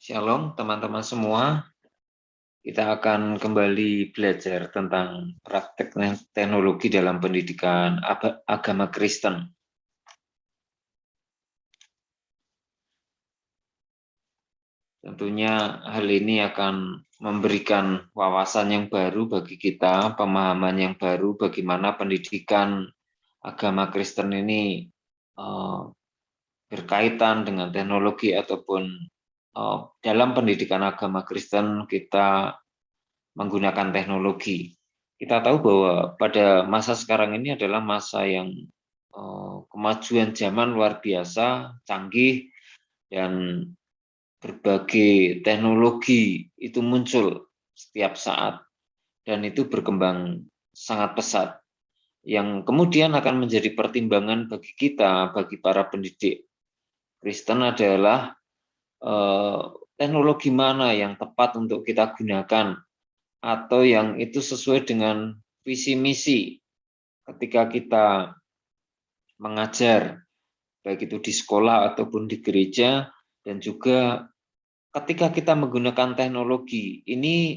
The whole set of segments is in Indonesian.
Shalom teman-teman semua, kita akan kembali belajar tentang praktek teknologi dalam pendidikan agama Kristen. Tentunya hal ini akan memberikan wawasan yang baru bagi kita, pemahaman yang baru bagaimana pendidikan agama Kristen ini berkaitan dengan teknologi ataupun dalam pendidikan agama Kristen kita menggunakan teknologi. Kita tahu bahwa pada masa sekarang ini adalah masa yang kemajuan zaman luar biasa, canggih, dan berbagai teknologi itu muncul setiap saat, dan itu berkembang sangat pesat, yang kemudian akan menjadi pertimbangan bagi kita, bagi para pendidik Kristen adalah teknologi mana yang tepat untuk kita gunakan, atau yang itu sesuai dengan visi misi ketika kita mengajar, baik itu di sekolah ataupun di gereja, dan juga ketika kita menggunakan teknologi ini,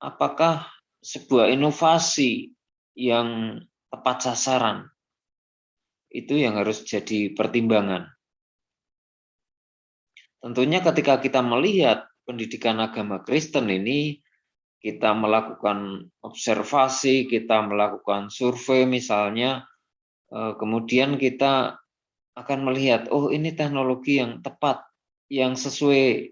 apakah sebuah inovasi yang tepat sasaran, itu yang harus jadi pertimbangan. Tentunya ketika kita melihat pendidikan agama Kristen ini, kita melakukan observasi, kita melakukan survei misalnya, kemudian kita akan melihat, oh ini teknologi yang tepat, yang sesuai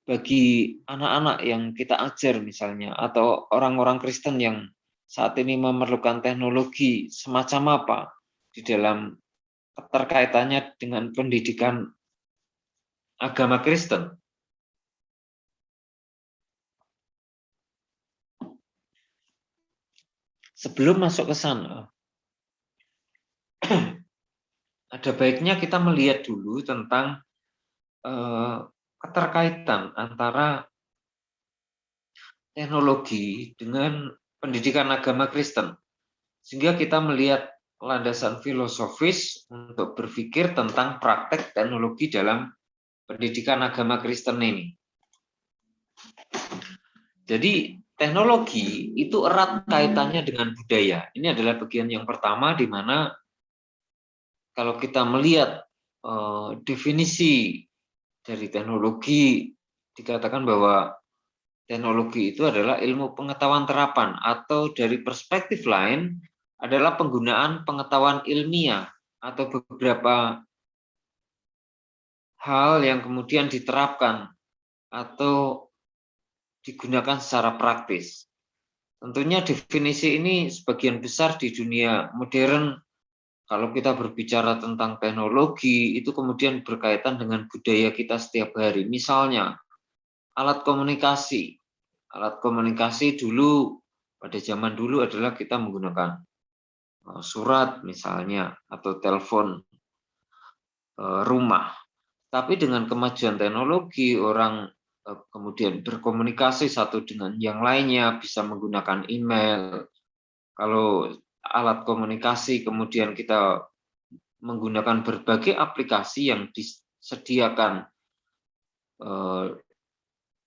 bagi anak-anak yang kita ajar misalnya, atau orang-orang Kristen yang saat ini memerlukan teknologi semacam apa di dalam keterkaitannya dengan pendidikan agama Kristen. Sebelum masuk ke sana, ada baiknya kita melihat dulu tentang keterkaitan antara teknologi dengan pendidikan agama Kristen, sehingga kita melihat landasan filosofis untuk berpikir tentang praktek teknologi dalam pendidikan agama Kristen ini. Jadi teknologi itu erat kaitannya dengan budaya. Ini adalah bagian yang pertama di mana kalau kita melihat definisi dari teknologi, dikatakan bahwa teknologi itu adalah ilmu pengetahuan terapan, atau dari perspektif lain adalah penggunaan pengetahuan ilmiah atau beberapa hal yang kemudian diterapkan atau digunakan secara praktis. Tentunya definisi ini sebagian besar di dunia modern, kalau kita berbicara tentang teknologi, itu kemudian berkaitan dengan budaya kita setiap hari. Misalnya, alat komunikasi. Alat komunikasi dulu, pada zaman dulu adalah kita menggunakan surat misalnya, atau telepon rumah. Tapi dengan kemajuan teknologi, orang kemudian berkomunikasi satu dengan yang lainnya, bisa menggunakan email. Kalau alat komunikasi kemudian kita menggunakan berbagai aplikasi yang disediakan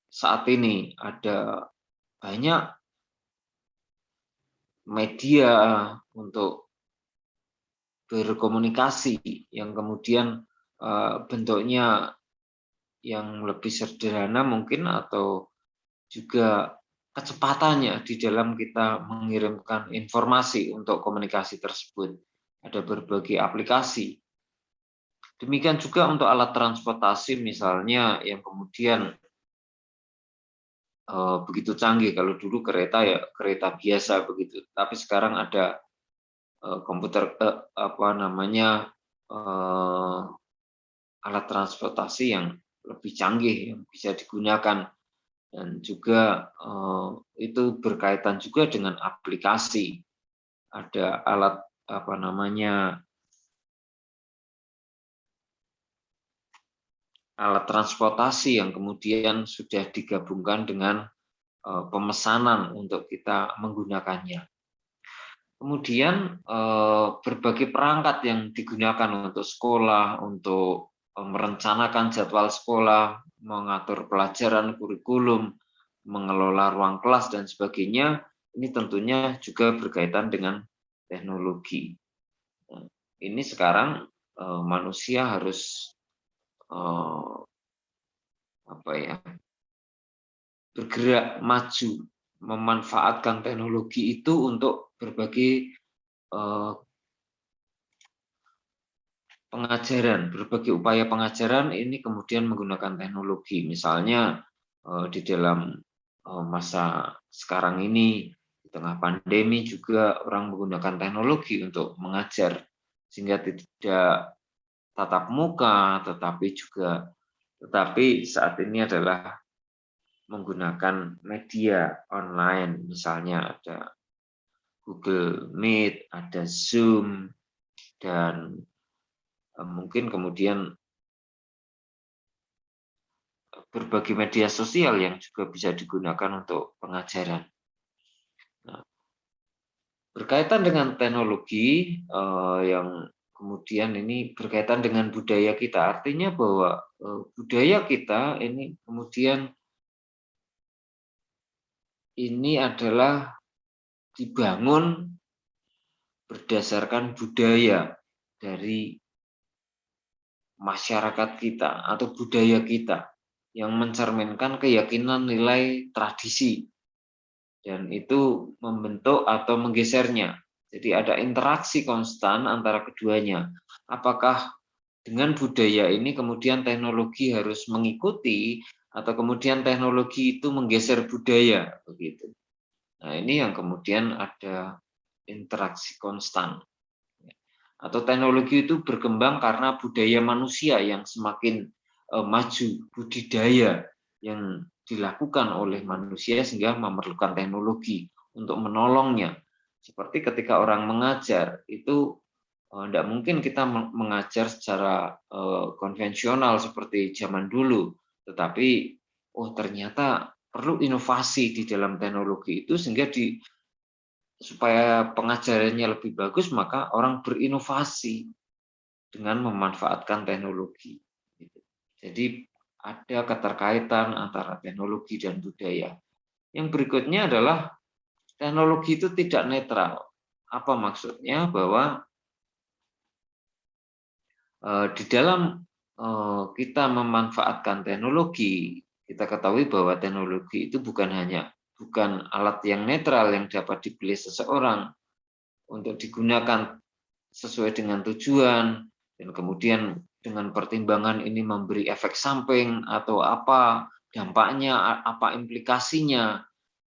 saat ini, ada banyak media untuk berkomunikasi yang kemudian bentuknya yang lebih sederhana mungkin, atau juga kecepatannya di dalam kita mengirimkan informasi untuk komunikasi tersebut. Ada berbagai aplikasi. Demikian juga untuk alat transportasi misalnya, yang kemudian begitu canggih. Kalau dulu kereta ya kereta biasa begitu, tapi sekarang ada komputer alat transportasi yang lebih canggih yang bisa digunakan, dan juga itu berkaitan juga dengan aplikasi. Ada alat alat transportasi yang kemudian sudah digabungkan dengan pemesanan untuk kita menggunakannya. Kemudian berbagai perangkat yang digunakan untuk sekolah, untuk merencanakan jadwal sekolah, mengatur pelajaran, kurikulum, mengelola ruang kelas dan sebagainya, ini tentunya juga berkaitan dengan teknologi. Nah, ini sekarang manusia harus bergerak maju, memanfaatkan teknologi itu untuk berbagai pengajaran, berbagai upaya pengajaran ini kemudian menggunakan teknologi. Misalnya di dalam masa sekarang ini, di tengah pandemi juga orang menggunakan teknologi untuk mengajar, sehingga tidak tatap muka, tetapi saat ini adalah menggunakan media online, misalnya ada Google Meet, ada Zoom, dan mungkin kemudian berbagai media sosial yang juga bisa digunakan untuk pengajaran. Nah, berkaitan dengan teknologi yang kemudian ini berkaitan dengan budaya kita, artinya bahwa budaya kita ini kemudian ini adalah dibangun berdasarkan budaya dari masyarakat kita atau budaya kita yang mencerminkan keyakinan nilai tradisi, dan itu membentuk atau menggesernya. Jadi ada interaksi konstan antara keduanya. Apakah dengan budaya ini kemudian teknologi harus mengikuti atau kemudian teknologi itu menggeser budaya, begitu. Nah, ini yang kemudian ada interaksi konstan. Atau teknologi itu berkembang karena budaya manusia yang semakin maju, budidaya yang dilakukan oleh manusia sehingga memerlukan teknologi untuk menolongnya. Seperti ketika orang mengajar, itu tidak mungkin kita mengajar secara konvensional seperti zaman dulu, tetapi ternyata perlu inovasi di dalam teknologi itu sehingga supaya pengajarannya lebih bagus, maka orang berinovasi dengan memanfaatkan teknologi. Jadi ada keterkaitan antara teknologi dan budaya. Yang berikutnya adalah teknologi itu tidak netral. Apa maksudnya? Bahwa di dalam kita memanfaatkan teknologi, kita ketahui bahwa teknologi itu bukan alat yang netral yang dapat dipilih seseorang untuk digunakan sesuai dengan tujuan, dan kemudian dengan pertimbangan ini memberi efek samping atau apa dampaknya, apa implikasinya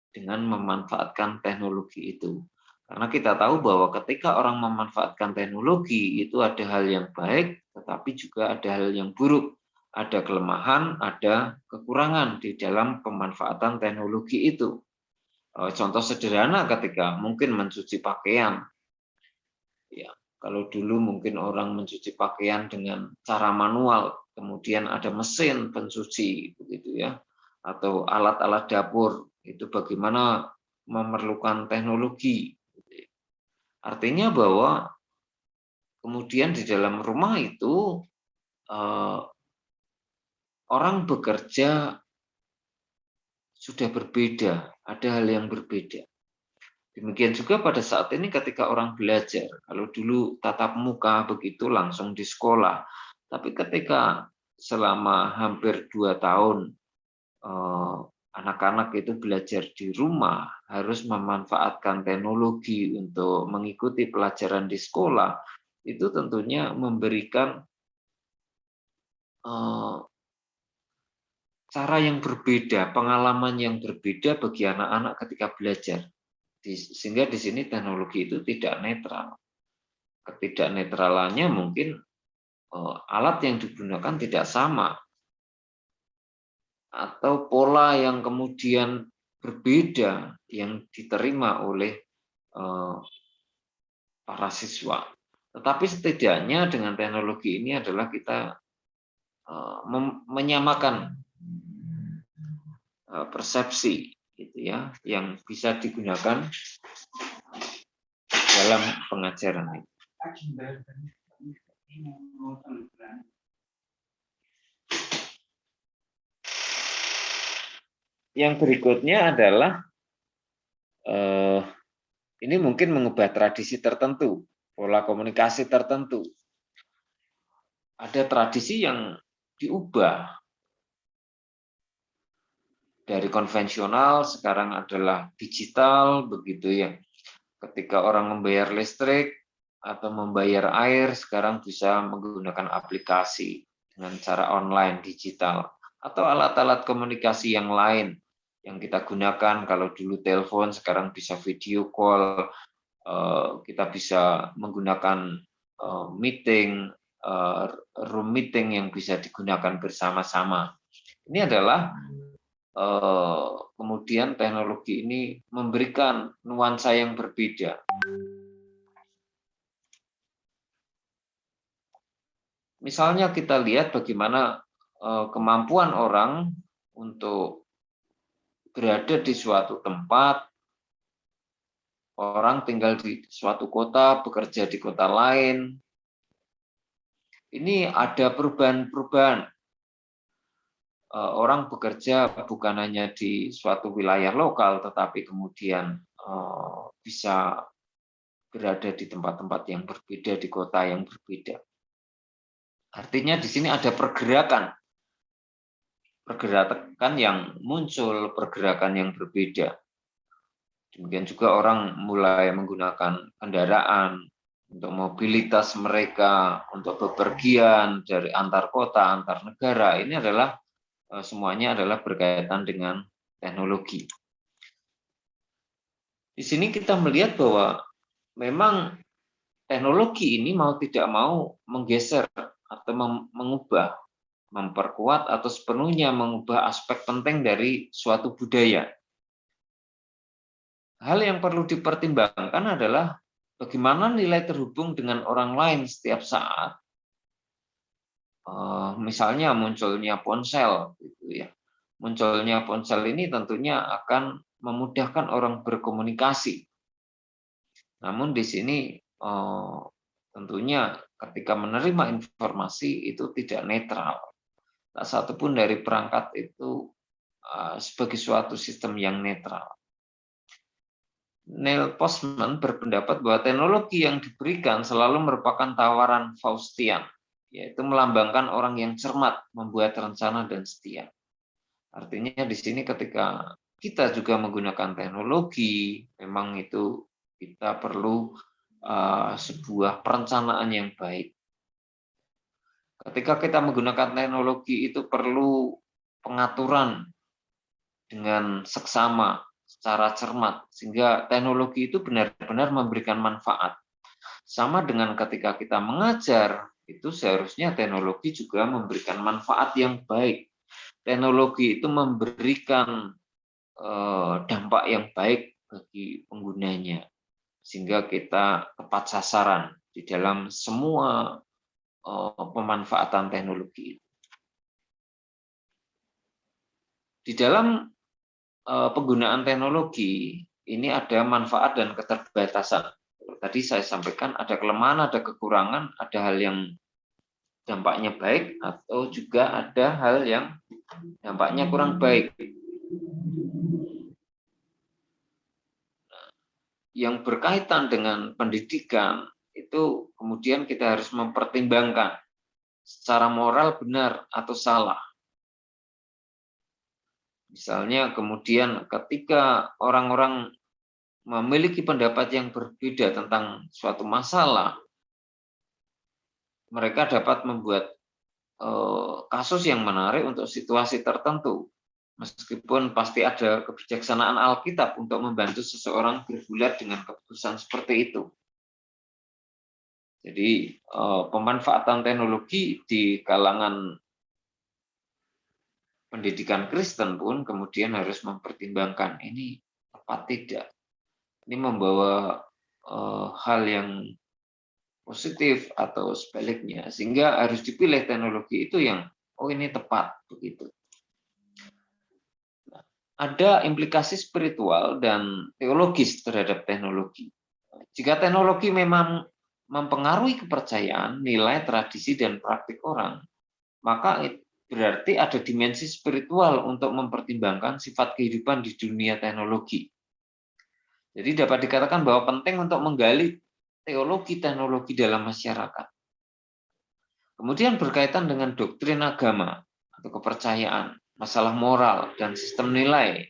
dengan memanfaatkan teknologi itu. Karena kita tahu bahwa ketika orang memanfaatkan teknologi itu ada hal yang baik, tetapi juga ada hal yang buruk. Ada kelemahan, ada kekurangan di dalam pemanfaatan teknologi itu. Contoh sederhana ketika mungkin mencuci pakaian. Ya, kalau dulu mungkin orang mencuci pakaian dengan cara manual, kemudian ada mesin pencuci, begitu ya, atau alat-alat dapur, itu bagaimana memerlukan teknologi. Artinya bahwa kemudian di dalam rumah itu orang bekerja sudah berbeda, ada hal yang berbeda. Demikian juga pada saat ini ketika orang belajar. Kalau dulu tatap muka begitu langsung di sekolah. Tapi ketika selama hampir 2 tahun anak-anak itu belajar di rumah, harus memanfaatkan teknologi untuk mengikuti pelajaran di sekolah, itu tentunya memberikan cara yang berbeda, pengalaman yang berbeda bagi anak-anak ketika belajar. Sehingga di sini teknologi itu tidak netral. Ketidaknetralannya mungkin alat yang digunakan tidak sama, atau pola yang kemudian berbeda yang diterima oleh para siswa. Tetapi setidaknya dengan teknologi ini adalah kita menyamakan persepsi, gitu ya, yang bisa digunakan dalam pengajaran. Yang berikutnya adalah ini mungkin mengubah tradisi tertentu, pola komunikasi tertentu. Ada tradisi yang diubah dari konvensional sekarang adalah digital, begitu ya. Ketika orang membayar listrik atau membayar air, sekarang bisa menggunakan aplikasi dengan cara online digital atau alat-alat komunikasi yang lain yang kita gunakan. Kalau dulu telepon, sekarang bisa video call, kita bisa menggunakan meeting, room meeting yang bisa digunakan bersama-sama. Ini adalah kemudian teknologi ini memberikan nuansa yang berbeda. Misalnya kita lihat bagaimana kemampuan orang untuk berada di suatu tempat, orang tinggal di suatu kota, bekerja di kota lain. Ini ada perubahan-perubahan. Orang bekerja bukan hanya di suatu wilayah lokal, tetapi kemudian bisa berada di tempat-tempat yang berbeda, di kota yang berbeda. Artinya di sini ada pergerakan yang muncul, pergerakan yang berbeda. Demikian juga orang mulai menggunakan kendaraan untuk mobilitas mereka, untuk bepergian dari antar kota, antar negara. Ini adalah semuanya adalah berkaitan dengan teknologi. Di sini kita melihat bahwa memang teknologi ini mau tidak mau menggeser atau mengubah, memperkuat atau sepenuhnya mengubah aspek penting dari suatu budaya. Hal yang perlu dipertimbangkan adalah bagaimana nilai terhubung dengan orang lain setiap saat. Misalnya munculnya ponsel, gitu ya. Munculnya ponsel ini tentunya akan memudahkan orang berkomunikasi. Namun di sini tentunya ketika menerima informasi itu tidak netral. Tak satupun dari perangkat itu sebagai suatu sistem yang netral. Neil Postman berpendapat bahwa teknologi yang diberikan selalu merupakan tawaran Faustian, yaitu melambangkan orang yang cermat, membuat rencana dan setia. Artinya di sini ketika kita juga menggunakan teknologi, memang itu kita perlu sebuah perencanaan yang baik. Ketika kita menggunakan teknologi itu perlu pengaturan dengan seksama, secara cermat, sehingga teknologi itu benar-benar memberikan manfaat. Sama dengan ketika kita mengajar, itu seharusnya teknologi juga memberikan manfaat yang baik. Teknologi itu memberikan dampak yang baik bagi penggunanya, sehingga kita tepat sasaran di dalam semua pemanfaatan teknologi. Di dalam penggunaan teknologi ini ada manfaat dan keterbatasan. Tadi saya sampaikan ada kelemahan, ada kekurangan, ada hal yang dampaknya baik atau juga ada hal yang dampaknya kurang baik. Yang berkaitan dengan pendidikan itu kemudian kita harus mempertimbangkan secara moral benar atau salah. Misalnya kemudian ketika orang-orang memiliki pendapat yang berbeda tentang suatu masalah, mereka dapat membuat kasus yang menarik untuk situasi tertentu. Meskipun pasti ada kebijaksanaan Alkitab untuk membantu seseorang bergulat dengan keputusan seperti itu. Jadi pemanfaatan teknologi di kalangan pendidikan Kristen pun kemudian harus mempertimbangkan ini tepat tidak. Ini membawa hal yang positif atau sebaliknya, sehingga harus dipilih teknologi itu yang ini tepat begitu. Ada implikasi spiritual dan teologis terhadap teknologi. Jika teknologi memang mempengaruhi kepercayaan, nilai, tradisi, dan praktik orang, maka berarti ada dimensi spiritual untuk mempertimbangkan sifat kehidupan di dunia teknologi. Jadi dapat dikatakan bahwa penting untuk menggali teologi-teknologi dalam masyarakat. Kemudian berkaitan dengan doktrin agama atau kepercayaan, masalah moral, dan sistem nilai,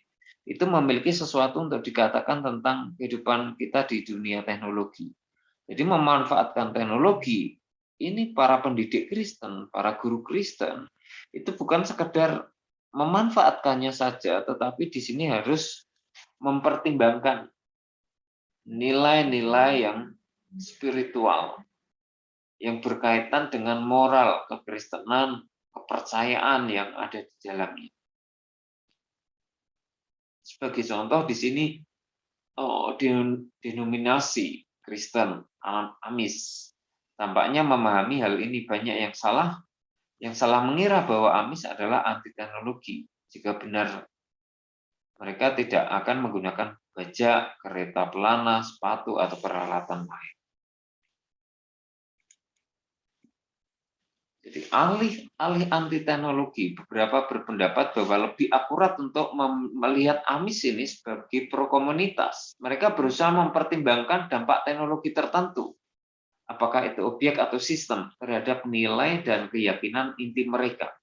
itu memiliki sesuatu untuk dikatakan tentang kehidupan kita di dunia teknologi. Jadi memanfaatkan teknologi, ini para pendidik Kristen, para guru Kristen, itu bukan sekedar memanfaatkannya saja, tetapi di sini harus mempertimbangkan nilai-nilai yang spiritual, yang berkaitan dengan moral, kekristenan, kepercayaan yang ada di dalamnya. Sebagai contoh di sini denominasi Kristen Amis tampaknya memahami hal ini. Banyak yang salah mengira bahwa Amis adalah anti teknologi. Jika benar, mereka tidak akan menggunakan bajak, kereta pelana, sepatu, atau peralatan lain. Jadi alih anti teknologi, beberapa berpendapat bahwa lebih akurat untuk melihat Amis ini sebagai pro komunitas. Mereka berusaha mempertimbangkan dampak teknologi tertentu, apakah itu objek atau sistem, terhadap nilai dan keyakinan inti mereka.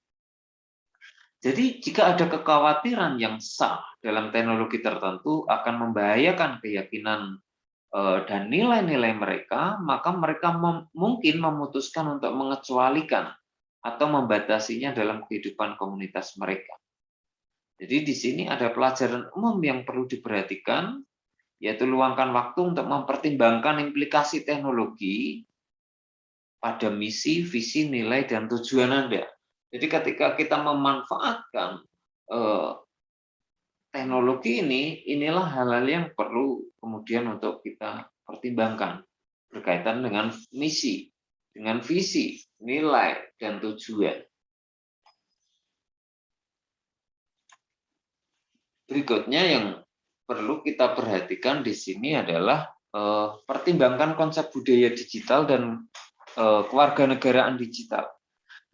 Jadi jika ada kekhawatiran yang sah dalam teknologi tertentu akan membahayakan keyakinan dan nilai-nilai mereka, maka mereka mungkin memutuskan untuk mengecualikan atau membatasinya dalam kehidupan komunitas mereka. Jadi di sini ada pelajaran umum yang perlu diperhatikan, yaitu luangkan waktu untuk mempertimbangkan implikasi teknologi pada misi, visi, nilai, dan tujuan Anda. Jadi ketika kita memanfaatkan teknologi ini, inilah hal-hal yang perlu kemudian untuk kita pertimbangkan berkaitan dengan misi, dengan visi, nilai, dan tujuan. Berikutnya yang perlu kita perhatikan di sini adalah pertimbangkan konsep budaya digital dan kewarganegaraan digital.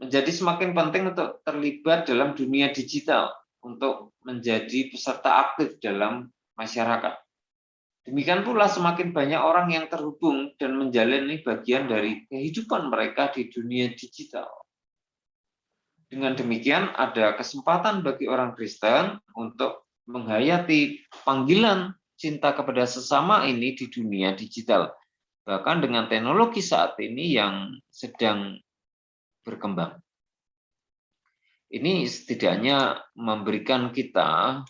Menjadi semakin penting untuk terlibat dalam dunia digital, untuk menjadi peserta aktif dalam masyarakat. Demikian pula semakin banyak orang yang terhubung dan menjalani bagian dari kehidupan mereka di dunia digital. Dengan demikian ada kesempatan bagi orang Kristen untuk menghayati panggilan cinta kepada sesama ini di dunia digital. Bahkan dengan teknologi saat ini yang sedang berkembang. Ini setidaknya memberikan kita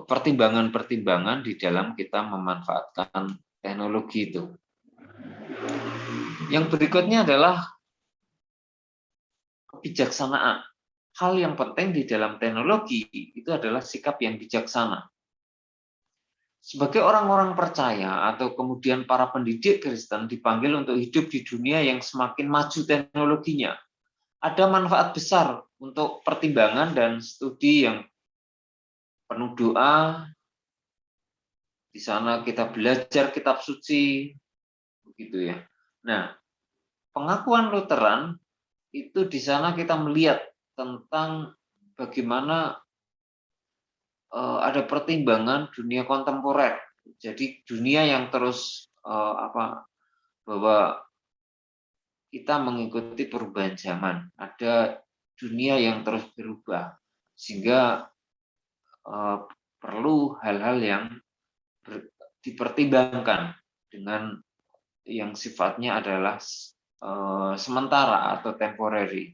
pertimbangan-pertimbangan di dalam kita memanfaatkan teknologi itu. Yang berikutnya adalah kebijaksanaan. Hal yang penting di dalam teknologi itu adalah sikap yang bijaksana. Sebagai orang-orang percaya atau kemudian para pendidik Kristen dipanggil untuk hidup di dunia yang semakin maju teknologinya. Ada manfaat besar untuk pertimbangan dan studi yang penuh doa. Di sana kita belajar kitab suci, begitu ya. Nah, pengakuan Lutheran itu di sana kita melihat tentang bagaimana ada pertimbangan dunia kontemporer. Jadi dunia yang terus bahwa kita mengikuti perubahan zaman. Ada dunia yang terus berubah sehingga perlu hal-hal yang dipertimbangkan dengan yang sifatnya adalah sementara atau temporary.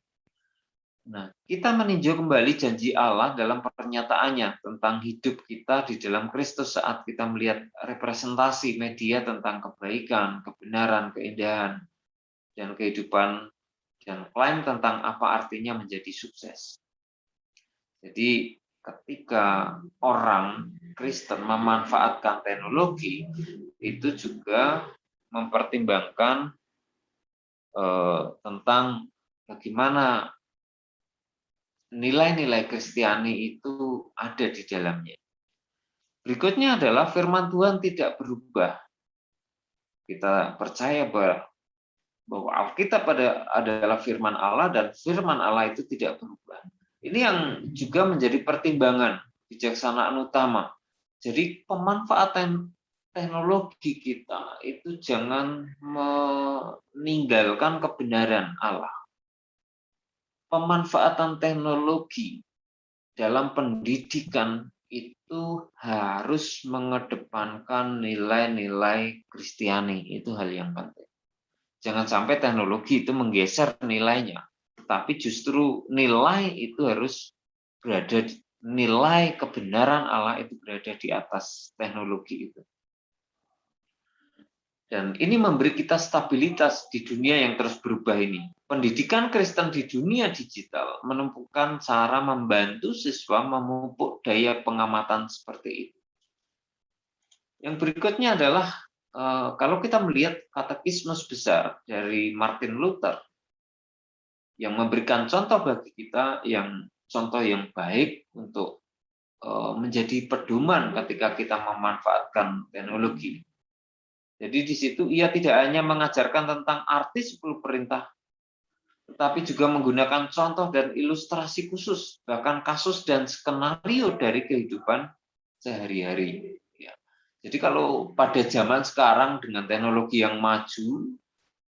Nah, kita meninjau kembali janji Allah dalam pernyataannya tentang hidup kita di dalam Kristus saat kita melihat representasi media tentang kebaikan, kebenaran, keindahan, dan kehidupan, dan klaim tentang apa artinya menjadi sukses. Jadi ketika orang Kristen memanfaatkan teknologi, itu juga mempertimbangkan tentang bagaimana nilai-nilai Kristiani itu ada di dalamnya. Berikutnya adalah firman Tuhan tidak berubah. Kita percaya bahwa Alkitab adalah firman Allah dan firman Allah itu tidak berubah. Ini yang juga menjadi pertimbangan bijaksanaan utama. Jadi pemanfaatan teknologi kita itu jangan meninggalkan kebenaran Allah. Pemanfaatan teknologi dalam pendidikan itu harus mengedepankan nilai-nilai Kristiani. Itu hal yang penting. Jangan sampai teknologi itu menggeser nilainya, tapi justru nilai itu harus berada di nilai kebenaran Allah itu berada di atas teknologi itu. Dan ini memberi kita stabilitas di dunia yang terus berubah ini. Pendidikan Kristen di dunia digital menemukan cara membantu siswa memupuk daya pengamatan seperti itu. Yang berikutnya adalah kalau kita melihat katekismus besar dari Martin Luther yang memberikan contoh bagi kita, contoh yang baik untuk menjadi pedoman ketika kita memanfaatkan teknologi. Jadi di situ ia tidak hanya mengajarkan tentang arti 10 perintah, tetapi juga menggunakan contoh dan ilustrasi khusus, bahkan kasus dan skenario dari kehidupan sehari-hari. Jadi kalau pada zaman sekarang dengan teknologi yang maju,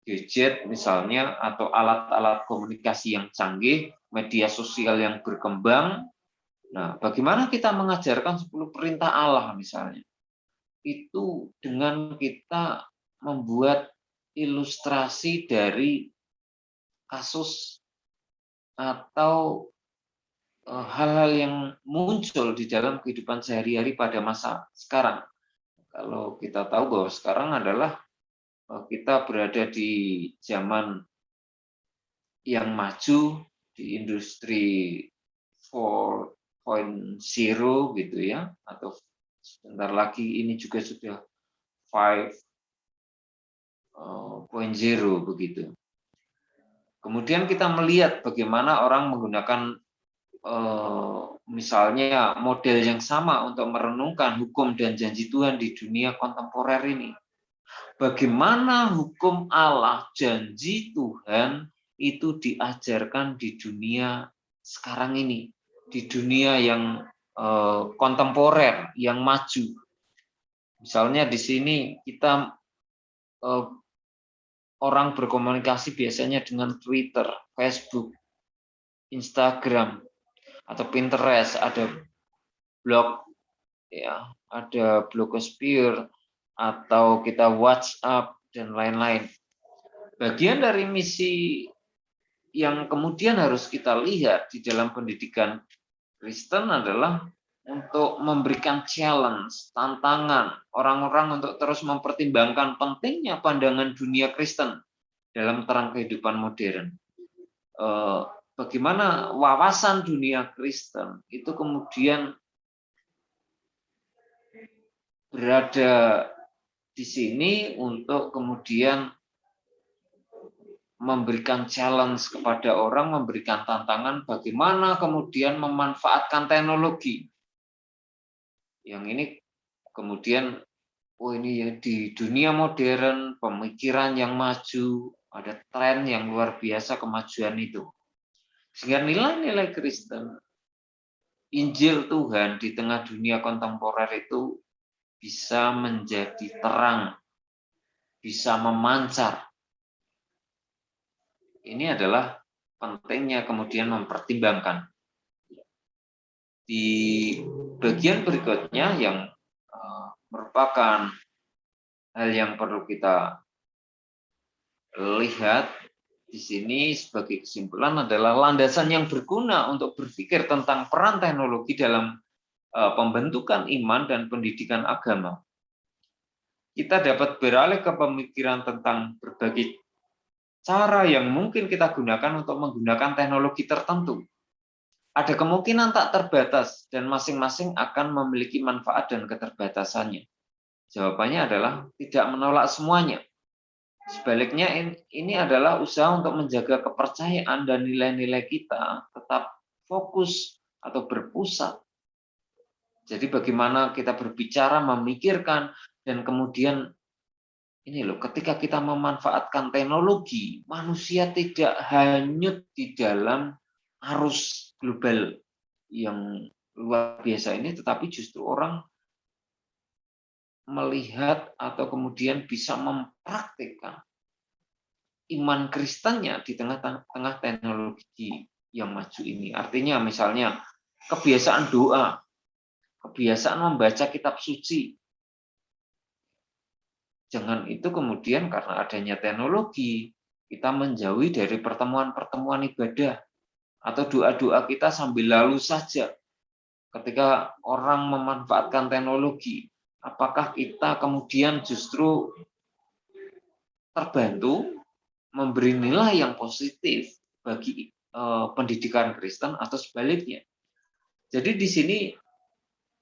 gadget misalnya, atau alat-alat komunikasi yang canggih, media sosial yang berkembang, nah bagaimana kita mengajarkan 10 perintah Allah misalnya? Itu dengan kita membuat ilustrasi dari kasus atau hal-hal yang muncul di dalam kehidupan sehari-hari pada masa sekarang. Kalau kita tahu bahwa sekarang adalah kita berada di zaman yang maju, di industri 4.0 gitu ya, atau sebentar lagi ini juga sudah 5.0 begitu. Kemudian kita melihat bagaimana orang menggunakan misalnya model yang sama untuk merenungkan hukum dan janji Tuhan di dunia kontemporer ini. Bagaimana hukum Allah, janji Tuhan itu diajarkan di dunia sekarang ini, di dunia yang kontemporer, yang maju. Misalnya di sini kita orang berkomunikasi biasanya dengan Twitter, Facebook, Instagram, atau Pinterest, ada blog, ya, ada blogosphere, atau kita WhatsApp dan lain-lain. Bagian dari misi yang kemudian harus kita lihat di dalam pendidikan Kristen adalah untuk memberikan challenge, tantangan orang-orang untuk terus mempertimbangkan pentingnya pandangan dunia Kristen dalam terang kehidupan modern. Bagaimana wawasan dunia Kristen itu kemudian berada di sini untuk kemudian memberikan challenge kepada orang, memberikan tantangan bagaimana kemudian memanfaatkan teknologi. Yang ini kemudian, ini di dunia modern, pemikiran yang maju, ada tren yang luar biasa kemajuan itu. Sehingga nilai-nilai Kristen, Injil Tuhan di tengah dunia kontemporer itu bisa menjadi terang, bisa memancar. Ini adalah pentingnya kemudian mempertimbangkan. Di bagian berikutnya yang merupakan hal yang perlu kita lihat di sini sebagai kesimpulan adalah landasan yang berguna untuk berpikir tentang peran teknologi dalam pembentukan iman dan pendidikan agama. Kita dapat beralih ke pemikiran tentang berbagai cara yang mungkin kita gunakan untuk menggunakan teknologi tertentu. Ada kemungkinan tak terbatas dan masing-masing akan memiliki manfaat dan keterbatasannya. Jawabannya adalah tidak menolak semuanya. Sebaliknya ini adalah usaha untuk menjaga kepercayaan dan nilai-nilai kita tetap fokus atau berpusat. Jadi bagaimana kita berbicara, memikirkan, dan kemudian ini loh, ketika kita memanfaatkan teknologi, manusia tidak hanyut di dalam arus global yang luar biasa ini, tetapi justru orang melihat atau kemudian bisa mempraktikkan iman Kristennya di tengah-tengah teknologi yang maju ini. Artinya misalnya kebiasaan doa, kebiasaan membaca kitab suci. Jangan itu kemudian karena adanya teknologi, kita menjauhi dari pertemuan-pertemuan ibadah, atau doa-doa kita sambil lalu saja. Ketika orang memanfaatkan teknologi, apakah kita kemudian justru terbantu memberi nilai yang positif bagi pendidikan Kristen atau sebaliknya? Jadi di sini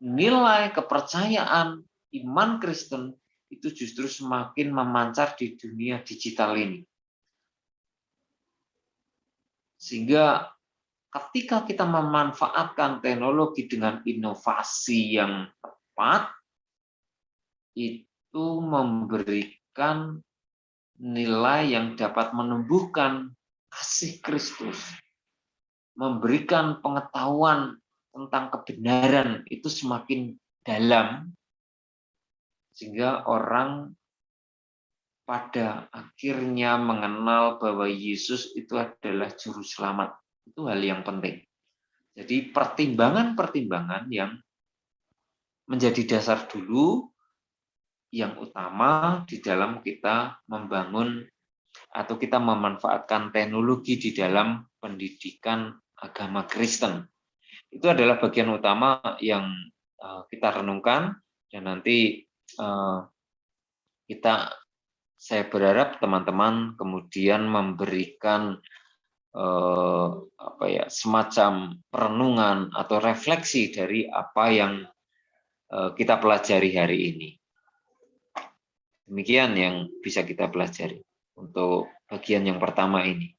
nilai kepercayaan iman Kristen itu justru semakin memancar di dunia digital ini. Sehingga ketika kita memanfaatkan teknologi dengan inovasi yang tepat, itu memberikan nilai yang dapat menumbuhkan kasih Kristus, memberikan pengetahuan tentang kebenaran itu semakin dalam, sehingga orang pada akhirnya mengenal bahwa Yesus itu adalah juru selamat. Itu hal yang penting. Jadi pertimbangan-pertimbangan yang menjadi dasar dulu, yang utama di dalam kita membangun atau kita memanfaatkan teknologi di dalam pendidikan agama Kristen. Itu adalah bagian utama yang kita renungkan, dan nanti saya berharap teman-teman kemudian memberikan semacam perenungan atau refleksi dari apa yang kita pelajari hari ini. Demikian yang bisa kita pelajari untuk bagian yang pertama ini.